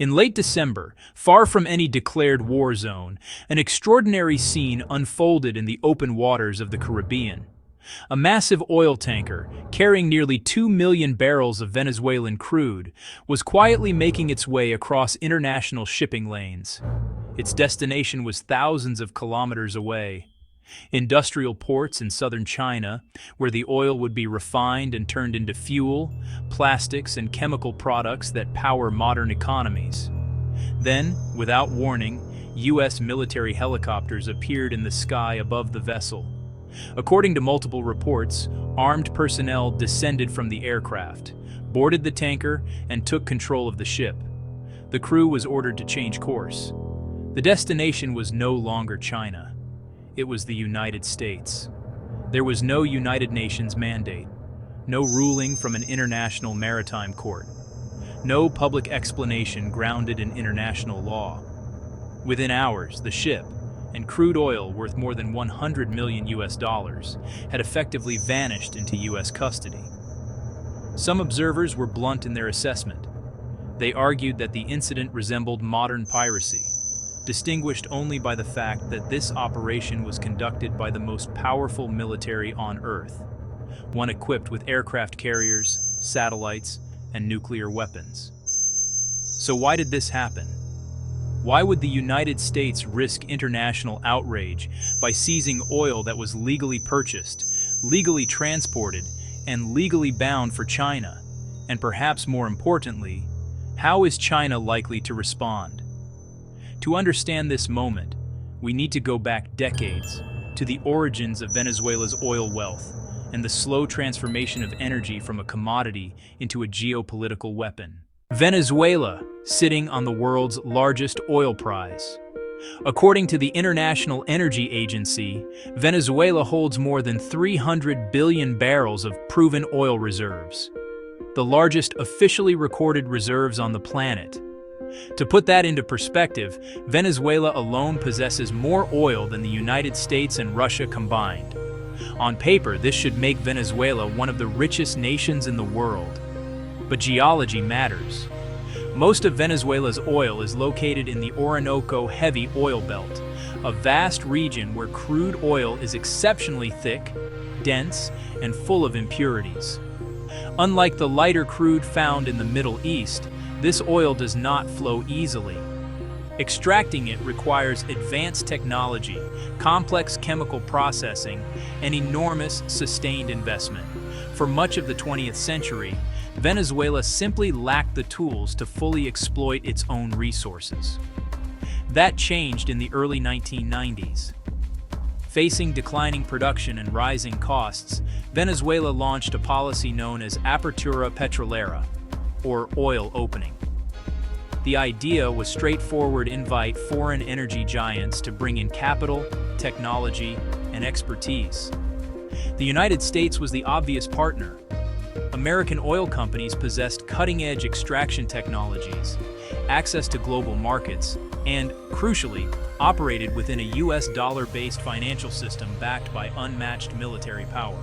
In late December, far from any declared war zone, an extraordinary scene unfolded in the open waters of the Caribbean. A massive oil tanker, carrying nearly 2 million barrels of Venezuelan crude, was quietly making its way across international shipping lanes. Its destination was thousands of kilometers away. Industrial ports in southern China, where the oil would be refined and turned into fuel, plastics, and chemical products that power modern economies. Then, without warning, U.S. military helicopters appeared in the sky above the vessel. According to multiple reports, armed personnel descended from the aircraft, boarded the tanker, and took control of the ship. The crew was ordered to change course. The destination was no longer China. It was the United States. There was no United Nations mandate, no ruling from an international maritime court, no public explanation grounded in international law. Within hours, the ship, and crude oil worth more than $100 million had effectively vanished into U.S. custody. Some observers were blunt in their assessment. They argued that the incident resembled modern piracy, distinguished only by the fact that this operation was conducted by the most powerful military on Earth, one equipped with aircraft carriers, satellites, and nuclear weapons. So why did this happen? Why would the United States risk international outrage by seizing oil that was legally purchased, legally transported, and legally bound for China? And perhaps more importantly, how is China likely to respond? To understand this moment, we need to go back decades to the origins of Venezuela's oil wealth and the slow transformation of energy from a commodity into a geopolitical weapon. Venezuela, sitting on the world's largest oil prize. According to the International Energy Agency, Venezuela holds more than 300 billion barrels of proven oil reserves, the largest officially recorded reserves on the planet. To put that into perspective, Venezuela alone possesses more oil than the United States and Russia combined. On paper, this should make Venezuela one of the richest nations in the world. But geology matters. Most of Venezuela's oil is located in the Orinoco Heavy Oil Belt, a vast region where crude oil is exceptionally thick, dense, and full of impurities. Unlike the lighter crude found in the Middle East, this oil does not flow easily. Extracting it requires advanced technology, complex chemical processing, and enormous sustained investment. For much of the 20th century, Venezuela simply lacked the tools to fully exploit its own resources. That changed in the early 1990s. Facing declining production and rising costs, Venezuela launched a policy known as Apertura Petrolera, or oil opening. The idea was straightforward: invite foreign energy giants to bring in capital, technology, and expertise. The United States was the obvious partner. American oil companies possessed cutting-edge extraction technologies, access to global markets, and, crucially, operated within a US dollar-based financial system backed by unmatched military power.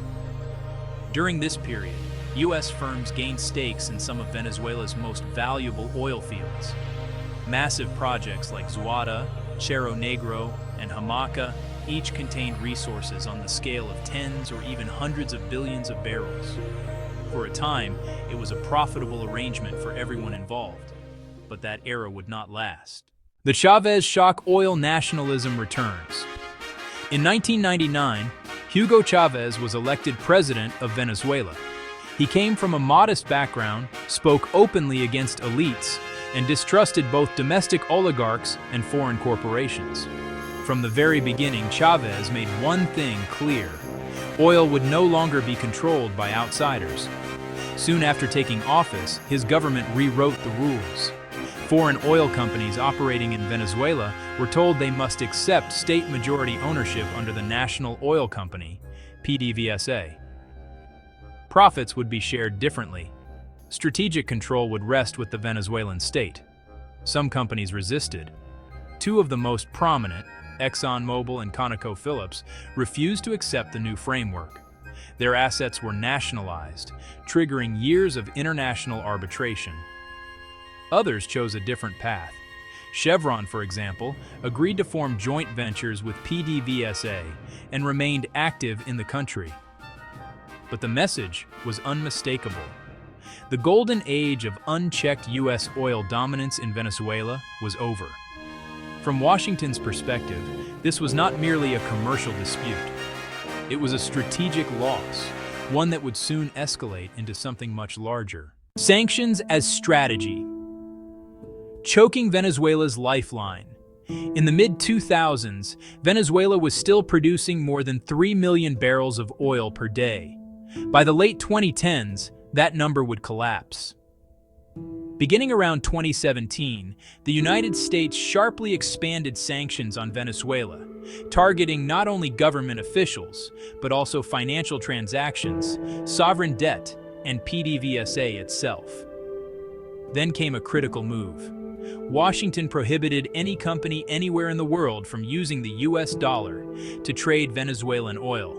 During this period, U.S. firms gained stakes in some of Venezuela's most valuable oil fields. Massive projects like Zuata, Cerro Negro, and Hamaca each contained resources on the scale of tens or even hundreds of billions of barrels. For a time, it was a profitable arrangement for everyone involved, but that era would not last. The Chavez shock: oil nationalism returns. In 1999, Hugo Chavez was elected president of Venezuela. He came from a modest background, spoke openly against elites, and distrusted both domestic oligarchs and foreign corporations. From the very beginning, Chavez made one thing clear: oil would no longer be controlled by outsiders. Soon after taking office, his government rewrote the rules. Foreign oil companies operating in Venezuela were told they must accept state majority ownership under the National Oil Company, PDVSA. Profits would be shared differently. Strategic control would rest with the Venezuelan state. Some companies resisted. Two of the most prominent, ExxonMobil and ConocoPhillips, refused to accept the new framework. Their assets were nationalized, triggering years of international arbitration. Others chose a different path. Chevron, for example, agreed to form joint ventures with PDVSA and remained active in the country. But the message was unmistakable. The golden age of unchecked U.S. oil dominance in Venezuela was over. From Washington's perspective, this was not merely a commercial dispute. It was a strategic loss, one that would soon escalate into something much larger. Sanctions as strategy. Choking Venezuela's lifeline. In the mid-2000s, Venezuela was still producing more than 3 million barrels of oil per day. By the late 2010s, that number would collapse. Beginning around 2017, the United States sharply expanded sanctions on Venezuela, targeting not only government officials, but also financial transactions, sovereign debt, and PDVSA itself. Then came a critical move. Washington prohibited any company anywhere in the world from using the US dollar to trade Venezuelan oil.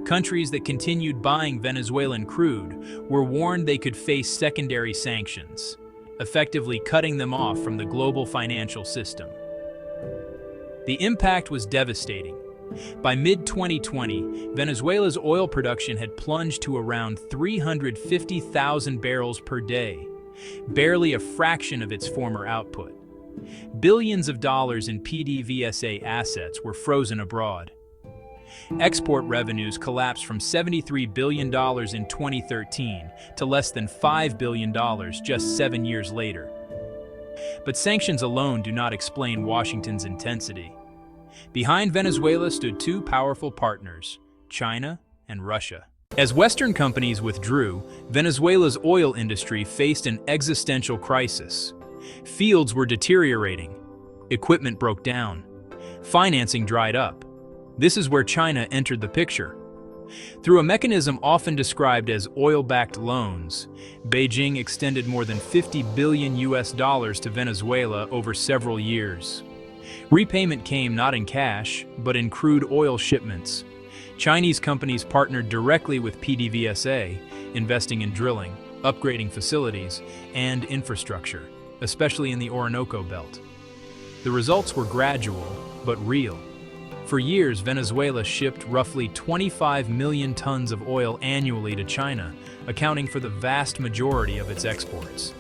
Countries that continued buying Venezuelan crude were warned they could face secondary sanctions, effectively cutting them off from the global financial system. The impact was devastating. By mid-2020, Venezuela's oil production had plunged to around 350,000 barrels per day, barely a fraction of its former output. Billions of dollars in PDVSA assets were frozen abroad. Export revenues collapsed from $73 billion in 2013 to less than $5 billion just 7 years later. But sanctions alone do not explain Washington's intensity. Behind Venezuela stood two powerful partners, China and Russia. As Western companies withdrew, Venezuela's oil industry faced an existential crisis. Fields were deteriorating, equipment broke down, financing dried up. This is where China entered the picture. Through a mechanism often described as oil-backed loans, Beijing extended more than $50 billion to Venezuela over several years. Repayment came not in cash, but in crude oil shipments. Chinese companies partnered directly with PDVSA, investing in drilling, upgrading facilities, and infrastructure, especially in the Orinoco Belt. The results were gradual, but real. For years, Venezuela shipped roughly 25 million tons of oil annually to China, accounting for the vast majority of its exports.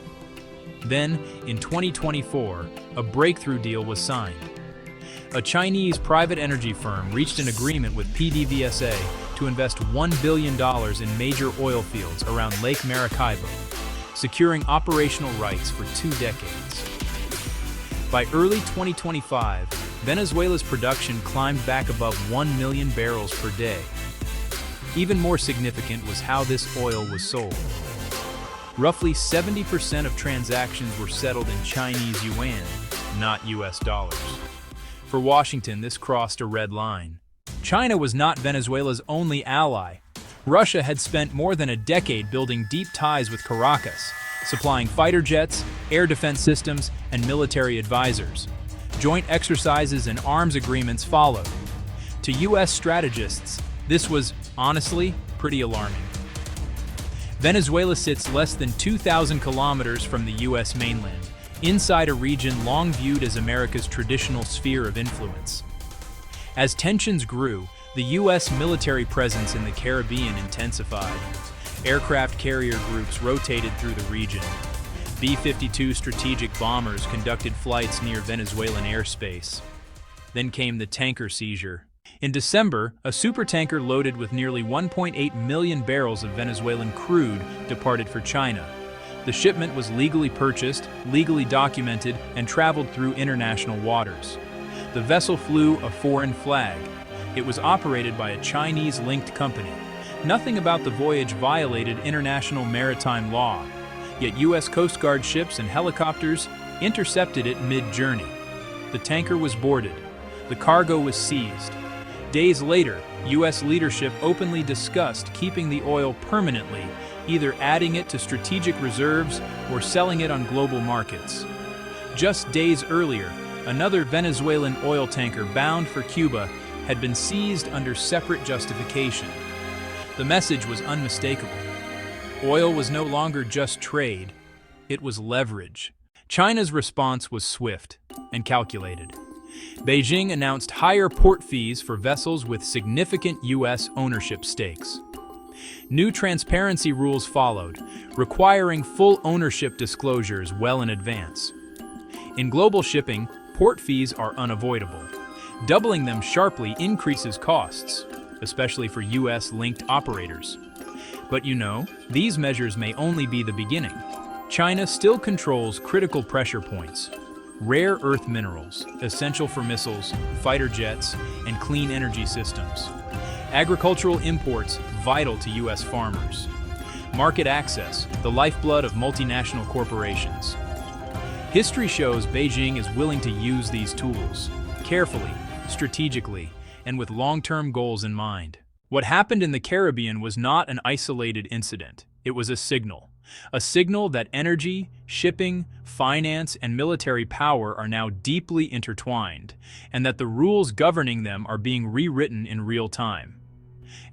Then, in 2024, a breakthrough deal was signed. A Chinese private energy firm reached an agreement with PDVSA to invest $1 billion in major oil fields around Lake Maracaibo, securing operational rights for 2 decades. By early 2025, Venezuela's production climbed back above 1 million barrels per day. Even more significant was how this oil was sold. Roughly 70% of transactions were settled in Chinese yuan, not US dollars. For Washington, this crossed a red line. China was not Venezuela's only ally. Russia had spent more than a decade building deep ties with Caracas, supplying fighter jets, air defense systems, and military advisors. Joint exercises and arms agreements followed. To U.S. strategists, this was, honestly, pretty alarming. Venezuela sits less than 2,000 kilometers from the U.S. mainland, inside a region long viewed as America's traditional sphere of influence. As tensions grew, the U.S. military presence in the Caribbean intensified. Aircraft carrier groups rotated through the region. B-52 strategic bombers conducted flights near Venezuelan airspace. Then came the tanker seizure. In December, a supertanker loaded with nearly 1.8 million barrels of Venezuelan crude departed for China. The shipment was legally purchased, legally documented, and traveled through international waters. The vessel flew a foreign flag. It was operated by a Chinese-linked company. Nothing about the voyage violated international maritime law. Yet U.S. Coast Guard ships and helicopters intercepted it mid-journey. The tanker was boarded. The cargo was seized. Days later, U.S. leadership openly discussed keeping the oil permanently, either adding it to strategic reserves or selling it on global markets. Just days earlier, another Venezuelan oil tanker bound for Cuba had been seized under separate justification. The message was unmistakable. Oil was no longer just trade, it was leverage. China's response was swift and calculated. Beijing announced higher port fees for vessels with significant U.S. ownership stakes. New transparency rules followed, requiring full ownership disclosures well in advance. In global shipping, port fees are unavoidable. Doubling them sharply increases costs, especially for U.S.-linked operators. But these measures may only be the beginning. China still controls critical pressure points: rare earth minerals, essential for missiles, fighter jets, and clean energy systems. Agricultural imports, vital to U.S. farmers. Market access, the lifeblood of multinational corporations. History shows Beijing is willing to use these tools, carefully, strategically, and with long-term goals in mind. What happened in the Caribbean was not an isolated incident. It was a signal that energy, shipping, finance, and military power are now deeply intertwined, and that the rules governing them are being rewritten in real time.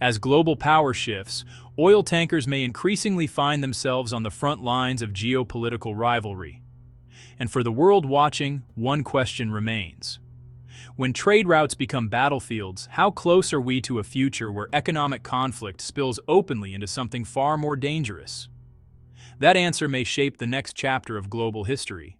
As global power shifts, oil tankers may increasingly find themselves on the front lines of geopolitical rivalry. And for the world watching, one question remains. When trade routes become battlefields, how close are we to a future where economic conflict spills openly into something far more dangerous? That answer may shape the next chapter of global history.